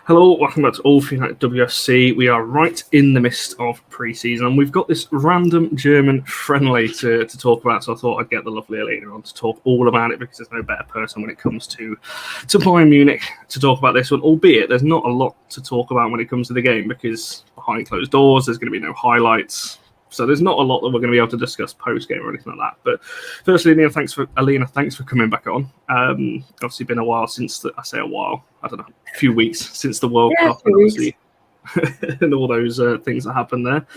Hello, welcome back to All for United WFC. We are right in the midst of pre-season, and we've got this random German friendly to talk about. So I thought I'd get the lovely Alina on to talk all about it, because there's no better person when it comes to Bayern Munich to talk about this one. Albeit there's not a lot to talk about when it comes to the game, because behind closed doors there's going to be no highlights. So there's not a lot that we're going to be able to discuss post-game or anything like that. But firstly, Alina, thanks for coming back on. Obviously been a while since, I say a while, I don't know, a few weeks since the World Cup. And obviously and all those things that happened there.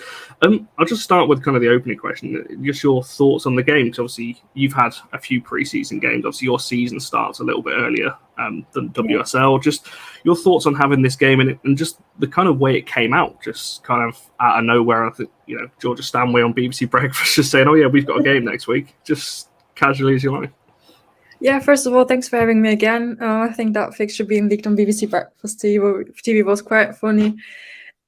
I'll just start with kind of the opening question. Just your thoughts on the game, because obviously you've had a few pre-season games. Obviously your season starts a little bit earlier than WSL. Just your thoughts on having this game and just the kind of way it came out, just kind of out of nowhere. I think, Georgia Stanway on BBC Breakfast just saying, oh yeah, we've got a game next week, just casually as you like. Yeah, first of all, thanks for having me again. I think that fixture being leaked on BBC Breakfast TV was quite funny.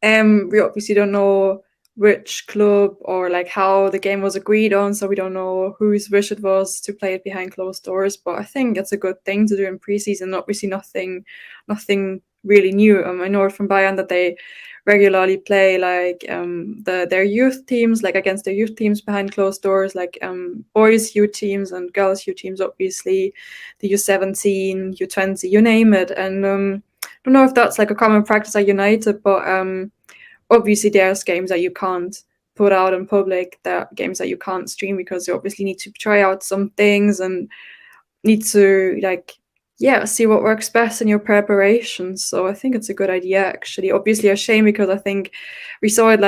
We obviously don't know which club or like how the game was agreed on, so we don't know whose wish it was to play it behind closed doors. But I think it's a good thing to do in preseason. Obviously, nothing really new. I know from Bayern that they regularly play like their youth teams, like against their youth teams behind closed doors, like boys youth teams and girls youth teams, obviously the U17, U20, you name it. And I don't know if that's like a common practice at United, but obviously there's games that you can't put out in public, there are games that you can't stream, because you obviously need to try out some things and need to see what works best in your preparation. So I think it's a good idea, actually. Obviously a shame, because I think we saw it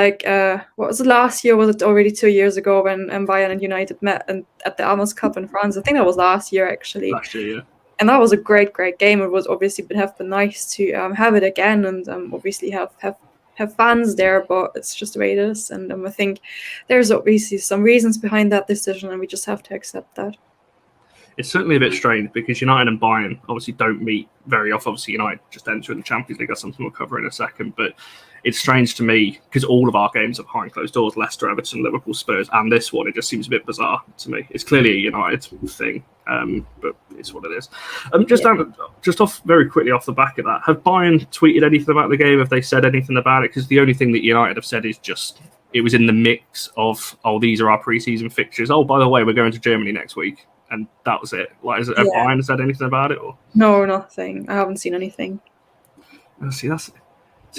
what was it, last year? Was it already 2 years ago when Bayern and United met at the Amos Cup in France? I think that was last year, actually. Last year, yeah. And that was a great game. It was obviously been nice to have it again, and obviously have fans there, but it's just the way it is. And I think there's obviously some reasons behind that decision, and we just have to accept that. It's certainly a bit strange, because United and Bayern obviously don't meet very often. Obviously, United just entering the Champions League. That's something we'll cover in a second. But it's strange to me, because all of our games are behind closed doors: Leicester, Everton, Liverpool, Spurs, and this one. It just seems a bit bizarre to me. It's clearly a United thing, but it's what it is. Just off very quickly off the back of that, have Bayern tweeted anything about the game? Have they said anything about it? Because the only thing that United have said is just it was in the mix of, oh, these are our pre-season fixtures. Oh, by the way, we're going to Germany next week. And that was it. Have Bayern said anything about it? Or? No, nothing. I haven't seen anything. See, it's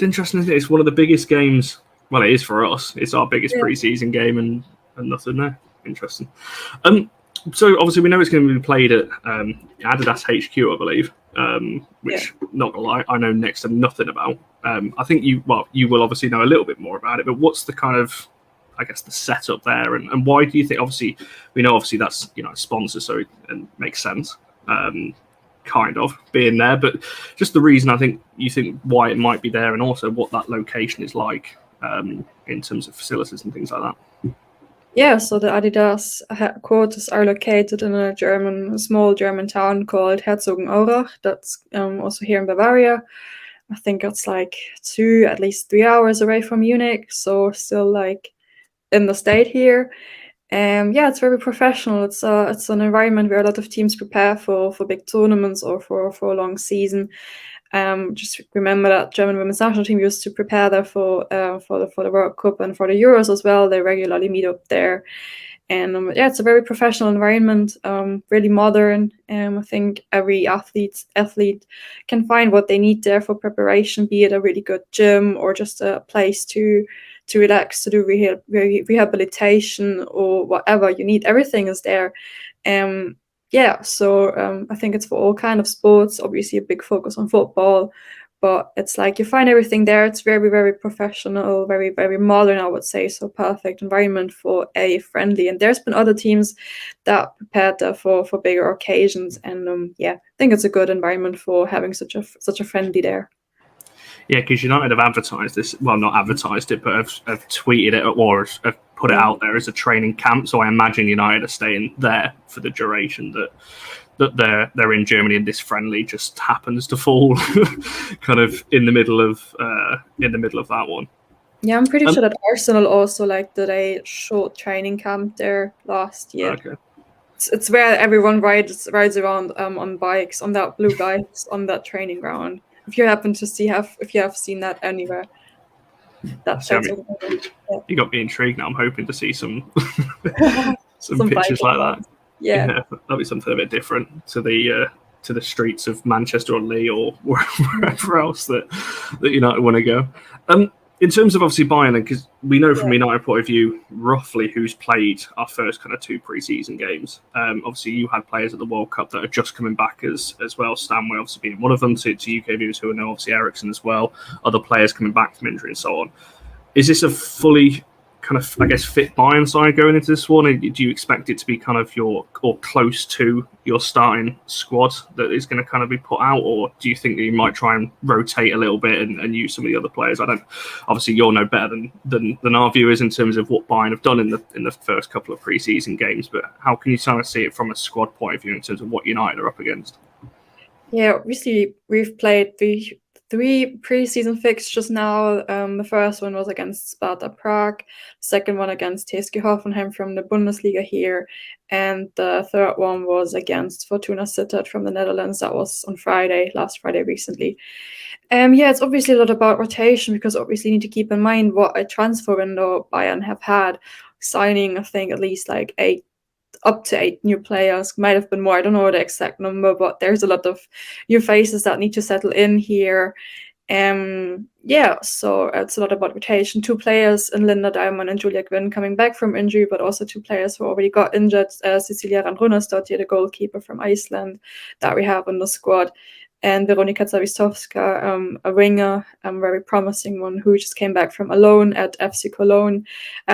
interesting, isn't it? It's one of the biggest games. Well, it is for us. It's our biggest pre-season game, and nothing there. Interesting. So obviously we know it's going to be played at Adidas HQ, I believe. Which, not gonna lie, I know next to nothing about. I think you will obviously know a little bit more about it. But what's the kind of, I guess, the setup there, and why do you think? Obviously, we know that's sponsor, so it makes sense, kind of being there. But just the reason you think why it might be there, and also what that location is like in terms of facilities and things like that. Yeah, so the Adidas headquarters are located in a small German town called Herzogenaurach. That's also here in Bavaria. I think it's like at least 3 hours away from Munich, so still like in the state here. It's very professional. It's an environment where a lot of teams prepare for big tournaments or for a long season. Just remember that German women's national team used to prepare there for the World Cup and for the Euros as well. They regularly meet up there, and it's a very professional environment, really modern. I think every athlete can find what they need there for preparation, be it a really good gym or just a place to relax, to do rehabilitation or whatever you need. Everything is there. So I think it's for all kind of sports. Obviously a big focus on football, but it's like you find everything there. It's very, very professional, very, very modern, I would say. So perfect environment for a friendly. And there's been other teams that prepared there for bigger occasions. And I think it's a good environment for having such a friendly there. Yeah, because United have advertised this. Well, not advertised it, but have tweeted it or have put it out there as a training camp. So I imagine United are staying there for the duration that they're in Germany, and this friendly just happens to fall kind of in the middle of that one. Yeah, I'm pretty sure that Arsenal also did a short training camp there last year. Okay. It's where everyone rides around on bikes, on that blue bikes, on that training ground. if you happen to see if you have seen that anywhere. That's you got me intrigued now. I'm hoping to see some some pictures like that. Yeah, that'll be something a bit different to the streets of Manchester or Lee or wherever else that United want to go. In terms of obviously Bayern, because we know from United point of view roughly who's played our first kind of 2 pre-season games. Obviously, you had players at the World Cup that are just coming back as well. Stanway obviously being one of them. To UK viewers who know, obviously Ericsson as well. Other players coming back from injury and so on. Is this a fully kind of, I guess, fit Bayern side going into this one? Do you expect it to be kind of close to your starting squad that is going to kind of be put out, or do you think that you might try and rotate a little bit and use some of the other players? Obviously you'll know better than our viewers in terms of what Bayern have done in the first couple of pre-season games, but how can you kind of see it from a squad point of view in terms of what United are up against? Yeah, obviously we've played the 3 pre-season fixtures now. The first one was against Sparta Prague, second one against TSG Hoffenheim from the Bundesliga here, and the third one was against Fortuna Sittard from the Netherlands. That was on last Friday recently. It's obviously a lot about rotation, because obviously you need to keep in mind what a transfer window Bayern have had, signing I think at least like up to 8 new players, might have been more, I don't know the exact number, but there's a lot of new faces that need to settle in here. So it's a lot about rotation. 2 players in Linda Diamond and Julia Gwynn coming back from injury, but also 2 players who already got injured. Cecilia Randrunarsdottir, the goalkeeper from Iceland that we have in the squad, and Veronika Zawistowska, a winger, a very promising one who just came back from a loan at FC Cologne.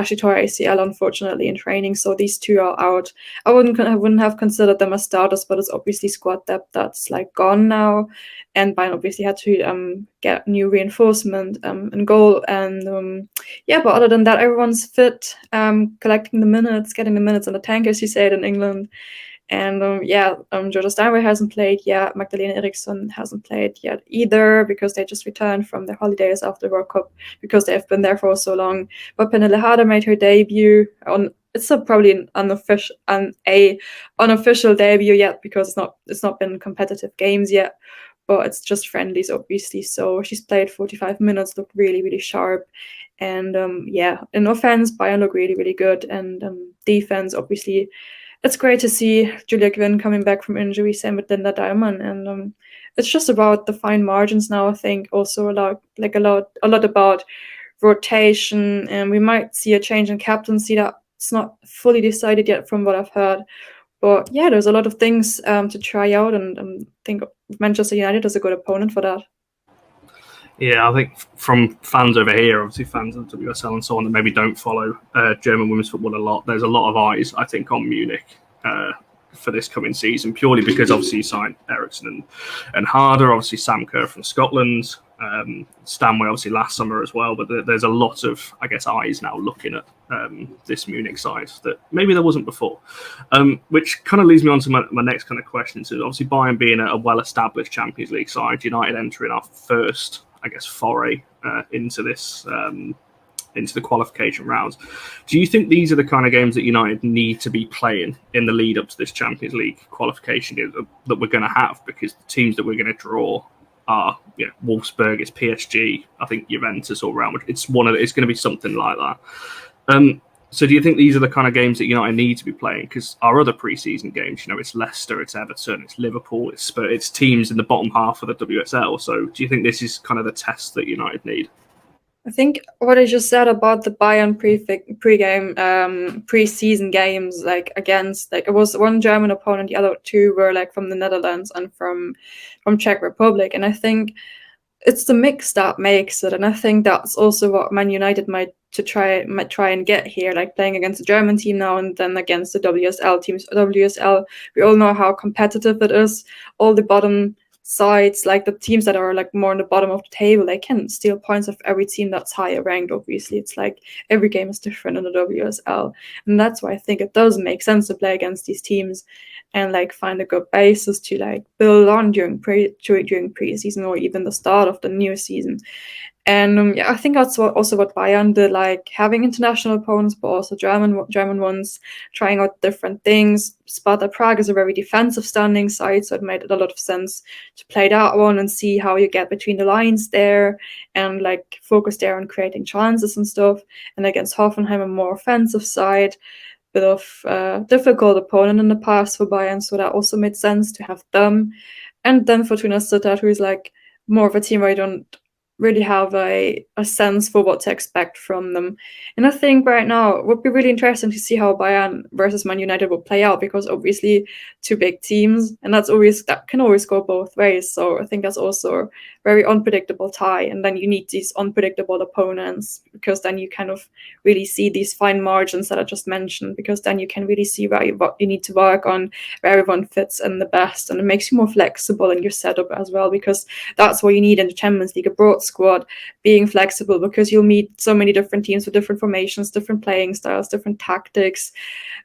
She tore ACL, unfortunately, in training, so these 2 are out. I wouldn't have considered them as starters, but it's obviously squad depth that's like gone now, and Bayern obviously had to get new reinforcement in goal. And but other than that, everyone's fit, collecting the minutes, getting the minutes in the tank, as you say it in England. And Georgia Steinway hasn't played yet. Magdalena Eriksson hasn't played yet either, because they just returned from their holidays after the World Cup, because they have been there for so long. But Pernille Harder made her debut it's probably an unofficial debut yet, because it's not been competitive games yet, but it's just friendlies obviously. So she's played 45 minutes, looked really, really sharp. And in offense, Bayern look really, really good, and defense obviously. It's great to see Julia Gwynn coming back from injury, same with Linda Diamond, and it's just about the fine margins now. I think also a lot about rotation, and we might see a change in captaincy. That's not fully decided yet, from what I've heard. But yeah, there's a lot of things to try out, and I think Manchester United is a good opponent for that. Yeah, I think from fans over here, obviously fans of WSL and so on, that maybe don't follow German women's football a lot, there's a lot of eyes, I think, on Munich for this coming season, purely because obviously you signed Eriksson and Harder, obviously Sam Kerr from Scotland, Stanway obviously last summer as well, but there's a lot of, I guess, eyes now looking at this Munich side that maybe there wasn't before, which kind of leads me on to my next kind of question. So obviously Bayern being a well-established Champions League side, United entering our first, I guess, foray into this, into the qualification rounds. Do you think these are the kind of games that United need to be playing in the lead up to this Champions League qualification game that we're going to have? Because the teams that we're going to draw are, Wolfsburg, it's PSG, I think Juventus or Real Madrid. It's going to be something like that. So do you think these are the kind of games that United need to be playing? Because our other pre-season games, it's Leicester, it's Everton, it's Liverpool, it's Spurs, it's teams in the bottom half of the WSL. So do you think this is kind of the test that United need? I think what I just said about the Bayern pre-season games, like against, like it was one German opponent, the other 2 were like from the Netherlands and from Czech Republic, and I think it's the mix that makes it, and I think that's also what Man United might try and get here, like playing against the German team now and then against the WSL teams. WSL, we all know how competitive it is. All the bottom sides, like the teams that are like more on the bottom of the table, they can steal points of every team that's higher ranked. Obviously, it's like every game is different in the WSL, and that's why I think it does make sense to play against these teams and like find a good basis to like build on during pre-season or even the start of the new season. And I think that's also what Bayern did, like having international opponents, but also German ones, trying out different things. Sparta Prague is a very defensive standing side, so it made a lot of sense to play that one and see how you get between the lines there and like focus there on creating chances and stuff. And against Hoffenheim, a more offensive side, bit of difficult opponent in the past for Bayern, so that also made sense to have them. And then Fortuna Stuttgart, who is like more of a team where I don't really have a sense for what to expect from them. And I think right now it would be really interesting to see how Bayern versus Man United will play out, because obviously two big teams, and that can always go both ways. So I think that's also a very unpredictable tie. And then you need these unpredictable opponents, because then you kind of really see these fine margins that I just mentioned, because then you can really see what you need to work on, where everyone fits in the best, and it makes you more flexible in your setup as well, because that's what you need in the Champions League, a broad squad, being flexible, because you'll meet so many different teams with different formations, different playing styles, different tactics,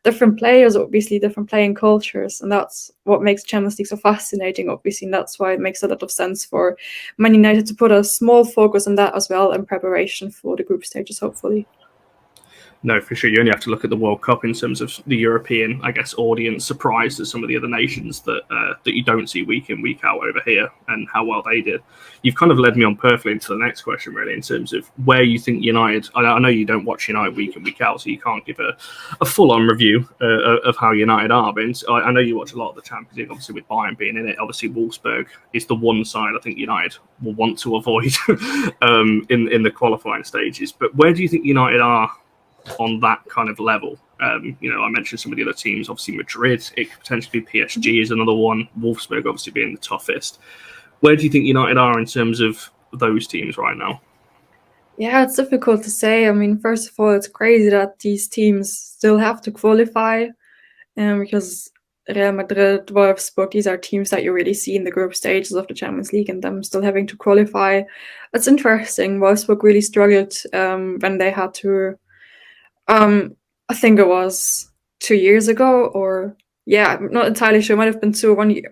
different players, obviously different playing cultures, and that's what makes Champions League so fascinating, obviously, and that's why it makes a lot of sense for Man United to put a small focus on that as well in preparation for the group stages, hopefully. No, for sure. You only have to look at the World Cup in terms of the European, I guess, audience surprised at some of the other nations that you don't see week in, week out over here, and how well they did. You've kind of led me on perfectly into the next question, really, in terms of where you think United. I know you don't watch United week in, week out, so you can't give a full-on review of how United are. But I know you watch a lot of the Champions League, obviously with Bayern being in it. Obviously, Wolfsburg is the one side I think United will want to avoid in the qualifying stages. But where do you think United are on that kind of level? I mentioned some of the other teams, obviously Madrid, it could potentially be PSG is another one, Wolfsburg obviously being the toughest. Where do you think United are in terms of those teams right now? Yeah, it's difficult to say. I mean, first of all, it's crazy that these teams still have to qualify, because Real Madrid, Wolfsburg, these are teams that you really see in the group stages of the Champions League, and them still having to qualify. It's interesting. Wolfsburg really struggled when they had to. I think it was 2 years ago, or I'm not entirely sure. It might have been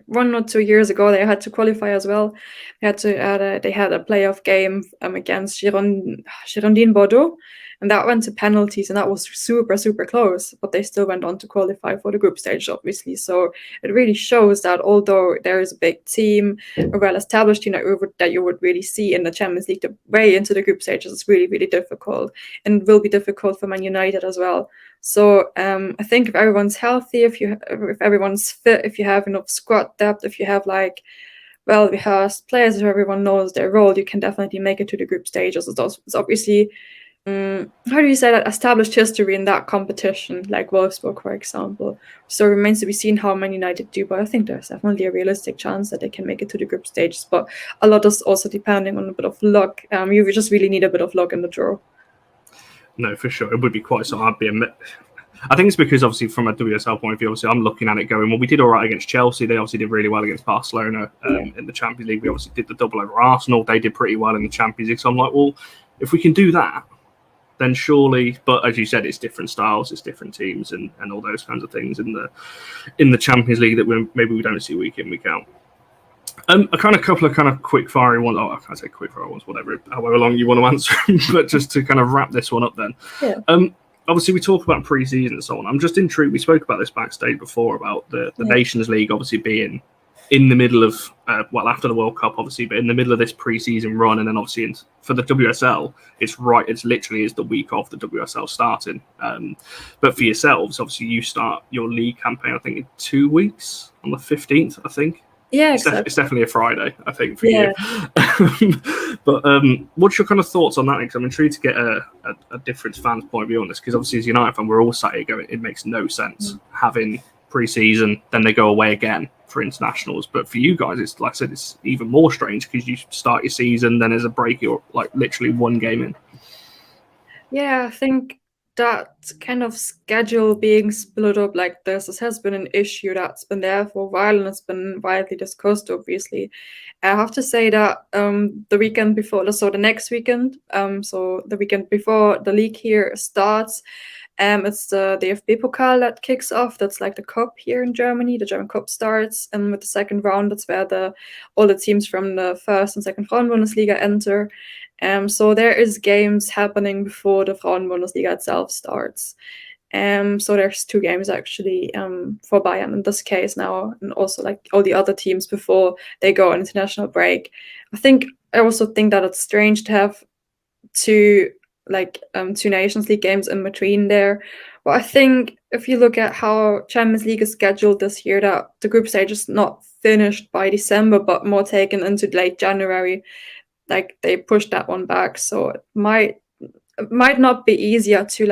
1 or 2 years ago. They had to qualify as well. They had a playoff game against Girondin Bordeaux, and that went to penalties, and that was super super close. But they still went on to qualify for the group stage, obviously. So it really shows that although there is a big team, a well-established team that you would really see in the Champions League, the way into the group stages is really really difficult, and will be difficult for Man United as well. So I think if everyone's healthy, if everyone's fit, if you have enough squad depth, if you have well-rehearsed players, if everyone knows their role, you can definitely make it to the group stages. It's obviously, how do you say that, established history in that competition, like Wolfsburg, for example. So it remains to be seen how Man United do, but I think there's definitely a realistic chance that they can make it to the group stages. But a lot is also depending on a bit of luck. You just really need a bit of luck in the draw. No, for sure. It would be quite so hard. I think it's because, obviously, from a WSL point of view, obviously, I'm looking at it going, well, we did all right against Chelsea. They obviously did really well against Barcelona in the Champions League. We obviously did the double over Arsenal. They did pretty well in the Champions League. So I'm like, well, if we can do that, then surely. But as you said, it's different styles, it's different teams, and all those kinds of things in the Champions League that maybe we don't see week in, week out. A couple of quick fire ones. Oh, I can't say quick fire ones, however long you want to answer them. But just to kind of wrap this one up, then. Yeah. Obviously, we talk about pre-season and so on. I'm just intrigued. We spoke about this backstage before about the Nations League obviously being in the middle of after the World Cup, obviously, but in the middle of this pre-season run, and then obviously for the WSL, it's literally the week of the WSL starting. But for yourselves, obviously, you start your league campaign, I think, in 2 weeks on the 15th, I think. Yeah, exactly. It's definitely a Friday, I think, for you. But what's your kind of thoughts on that? Because I'm intrigued to get a different fan's point of view on this. Because obviously, as a United fan, we're all sat here going, it makes no sense having pre-season, then they go away again for internationals. But for you guys, it's like I said, it's even more strange because you start your season, then there's a break, you're like literally one game in. Yeah, I think that kind of schedule being split up like this has been an issue that's been there for a while, and it's been widely discussed, obviously. I have to say that the weekend before, so the next weekend, so the weekend before the league here starts, it's the DFB Pokal that kicks off. That's like the cup here in Germany. The German Cup starts, and with the second round, that's where all the teams from the first and second Frauenbundesliga enter. So there is games happening before the Frauen-Bundesliga itself starts. So there's 2 games actually for Bayern in this case now, and also like all the other teams before they go on international break. I also think that it's strange to have 2 Nations League games in between there. But I think if you look at how Champions League is scheduled this year, that the group stage is not finished by December, but more taken into late January. Like they pushed that one back, so it might not be easier to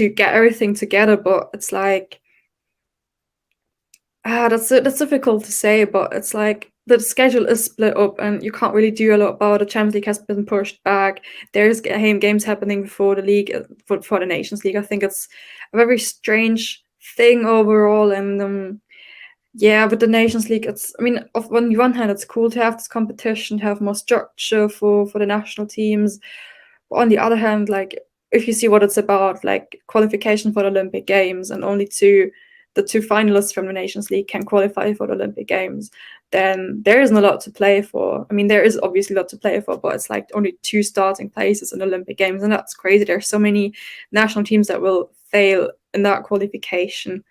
get everything together, but it's like that's difficult to say, but it's like the schedule is split up and you can't really do a lot about it. Champions League has been pushed back. There's games happening before the league, for the Nations League. I think it's a very strange thing overall, and yeah, with the Nations League, on the one hand, it's cool to have this competition, to have more structure for the national teams. But on the other hand, like if you see what it's about, like qualification for the Olympic Games, and only the 2 finalists from the Nations League can qualify for the Olympic Games, then there isn't a lot to play for. I mean, there is obviously a lot to play for, but it's like only 2 starting places in the Olympic Games, and that's crazy. There's so many national teams that will fail in that qualification.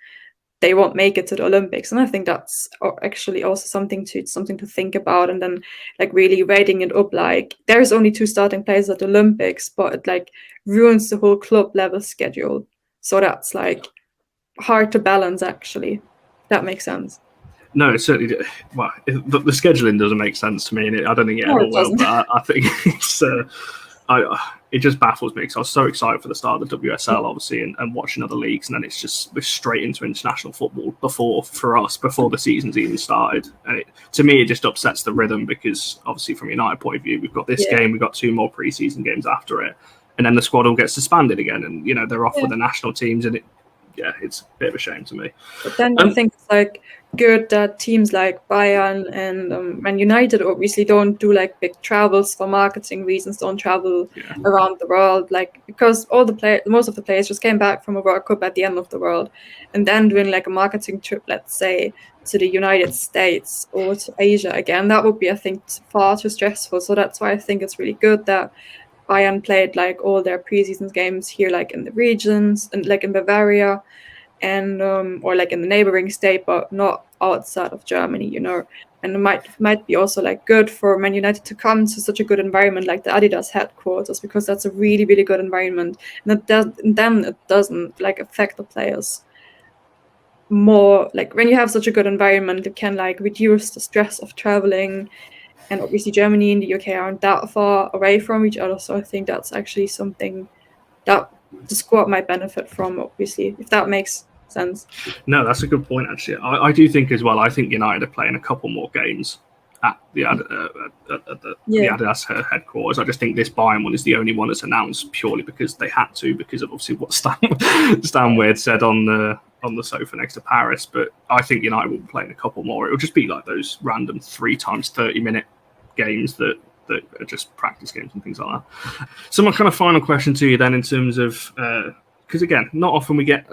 They won't make it to the Olympics, and I think that's actually also something to think about. And then like really weighting it up, like there's only 2 starting players at the Olympics, but it like ruins the whole club level schedule. So that's like hard to balance, actually. That makes sense. No, it certainly. Well, the scheduling doesn't make sense to me, and I don't think it ever will. But I think it's. It just baffles me because I was so excited for the start of the WSL, obviously, and watching other leagues, and then it's just straight into international football before the season's even started. And to me, it just upsets the rhythm because obviously, from a United point of view, we've got this game, we've got 2 more preseason games after it, and then the squad all gets disbanded again, and they're off with the national teams, and it's a bit of a shame to me. But then I think it's like good that teams like Bayern and Man United obviously don't do like big travels for marketing reasons, don't travel around the world, like because most of the players just came back from a World Cup at the end of the world, and then doing like a marketing trip, let's say, to the United States or to Asia again, that would be, I think, far too stressful. So that's why I think it's really good that Bayern played like all their preseason games here, like in the regions and like in Bavaria, and or like in the neighboring state, but not outside of Germany, And it might be also like good for Man United to come to such a good environment like the Adidas headquarters, because that's a really, really good environment, and then it doesn't like affect the players more. Like when you have such a good environment, it can like reduce the stress of traveling. And obviously Germany and the UK aren't that far away from each other, so I think that's actually something that the squad might benefit from, obviously, if that makes sense. No, that's a good point, actually. I do think as well, I think United are playing a couple more games at the Adidas headquarters. I just think this Bayern one is the only one that's announced purely because they had to, because of obviously what Stan Weird said on the sofa next to Paris. But I think United will be playing a couple more. It'll just be like those random 3 times 30-minute games that are just practice games and things like that. So my kind of final question to you then, in terms of because again, not often we get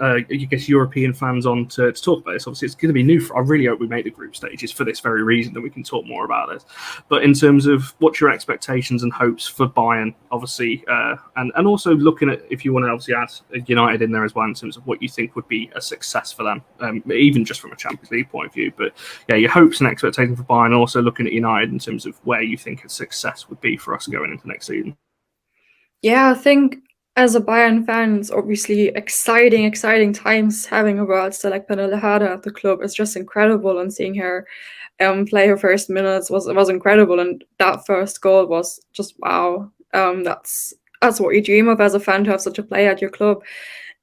European fans on to talk about this. Obviously, it's going to be new. I really hope we make the group stages for this very reason, that we can talk more about this. But in terms of what's your expectations and hopes for Bayern, obviously, and also looking at, if you want to obviously add United in there as well, in terms of what you think would be a success for them, even just from a Champions League point of view. But yeah, your hopes and expectations for Bayern, and also looking at United in terms of where you think a success would be for us going into next season. Yeah, I think as a Bayern fan, it's obviously exciting times. Having a world star like Pernille Harder at the club is just incredible, and seeing her play her first minutes was incredible, and that first goal was just wow. That's what you dream of as a fan, to have such a player at your club.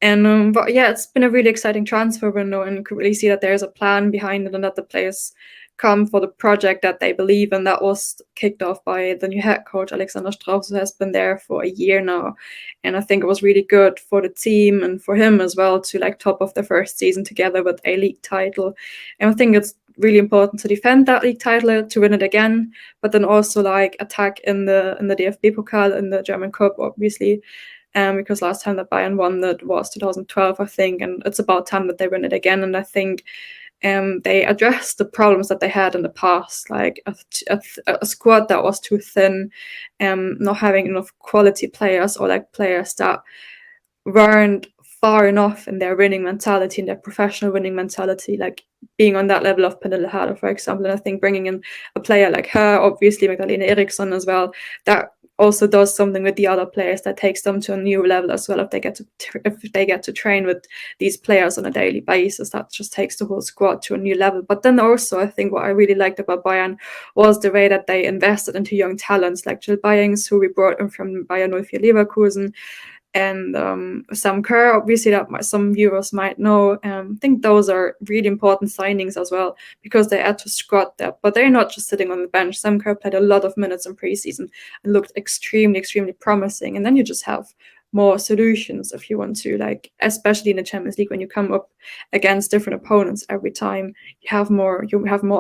And but yeah, it's been a really exciting transfer window, and you could really see that there's a plan behind it, and that the players come for the project that they believe in. That was kicked off by the new head coach Alexander Strauss, who has been there for a year now, and I think it was really good for the team and for him as well to like top off the first season together with a league title. And I think it's really important to defend that league title, to win it again, but then also like attack in the DFB Pokal, in the German Cup, obviously. Because last time that Bayern won that was 2012, I think, and it's about time that they win it again. And I think they addressed the problems that they had in the past, like a squad that was too thin, not having enough quality players, or like players that weren't far enough in their winning mentality, in their professional winning mentality, like being on that level of Pernille Harder, for example. And I think bringing in a player like her, obviously Magdalena Eriksson as well, that also does something with the other players, that takes them to a new level as well. If they get to train with these players on a daily basis, that just takes the whole squad to a new level. But then also, I think what I really liked about Bayern was the way that they invested into young talents like Jill Byings, who we brought in from Bayern 04 Leverkusen, and Sam Kerr, obviously, that some viewers might know. I think those are really important signings as well, because they add to squad depth, but they're not just sitting on the bench. Sam Kerr played a lot of minutes in preseason and looked extremely, extremely promising. And then you just have more solutions if you want to, like, especially in the Champions League, when you come up against different opponents every time, you have more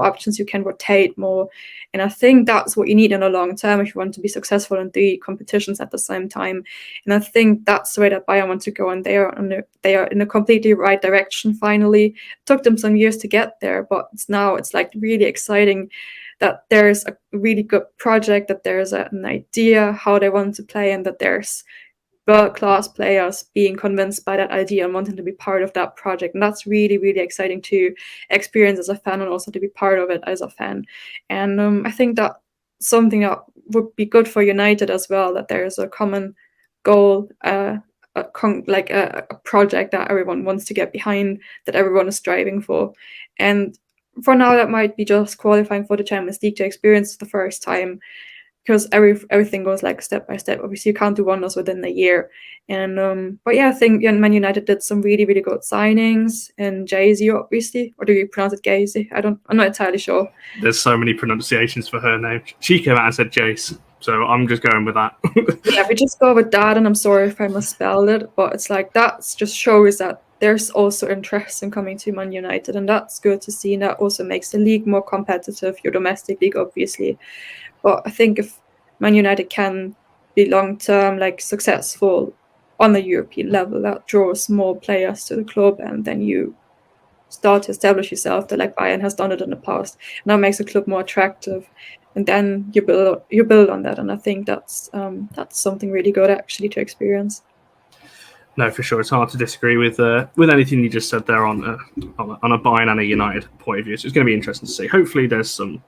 options, you can rotate more. And I think that's what you need in the long term if you want to be successful in 3 competitions at the same time. And I think that's the way that Bayern want to go, and they are in a completely right direction finally. It took them some years to get there, but it's like really exciting that there's a really good project, that there's an idea how they want to play, and that there's world-class players being convinced by that idea and wanting to be part of that project. And that's really, really exciting to experience as a fan, and also to be part of it as a fan. And I think that something that would be good for United as well, that there is a common goal, a project that everyone wants to get behind, that everyone is striving for. And for now, that might be just qualifying for the Champions League to experience the first time, because everything goes like step by step. Obviously, you can't do wonders within a year. And but yeah, I think Man United did some really, really good signings. And Jay-Z, obviously, or do you pronounce it Jay-Z? I'm not entirely sure. There's so many pronunciations for her name. She came out and said Jace, so I'm just going with that. Yeah, we just go with that, and I'm sorry if I misspelled it, but it's like that just shows that there's also interest in coming to Man United, and that's good to see. And that also makes the league more competitive, your domestic league, obviously. But I think if Man United can be long-term, like, successful on a European level, that draws more players to the club, and then you start to establish yourself, that like Bayern has done it in the past, and that makes the club more attractive. And then you build on that, and I think that's something really good actually to experience. No, for sure. It's hard to disagree with anything you just said there on a Bayern and a United point of view. So it's going to be interesting to see. Hopefully, there's some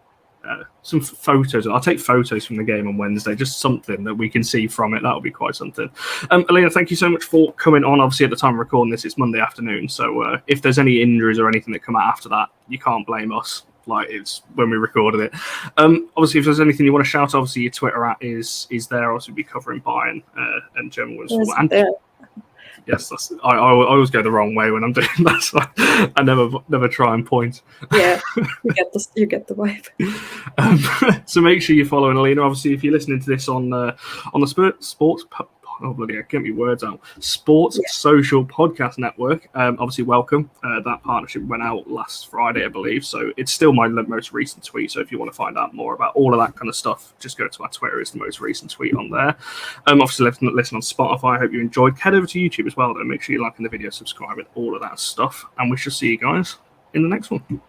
photos. I'll take photos from the game on Wednesday, just something that we can see from it. That'll be quite something. Alina, thank you so much for coming on. Obviously, at the time of recording this, it's Monday afternoon, so if there's any injuries or anything that come out after that, you can't blame us. Like, it's when we recorded it. Obviously, if there's anything you want to shout, obviously your Twitter at is there. Also, be covering Bayern and German women's. Yes, I always go the wrong way when I'm doing that, so I never try and point. Yeah, you get the vibe. So make sure you're following Alina. Obviously, if you're listening to this on the sports. Oh, bloody hell, get me words out. Sports Social Podcast Network. Obviously, welcome. That partnership went out last Friday, I believe. So it's still my most recent tweet. So if you want to find out more about all of that kind of stuff, just go to our Twitter. It's the most recent tweet on there. Obviously, listen on Spotify. I hope you enjoyed. Head over to YouTube as well, though. Make sure you're liking the video, subscribe, and all of that stuff. And we shall see you guys in the next one.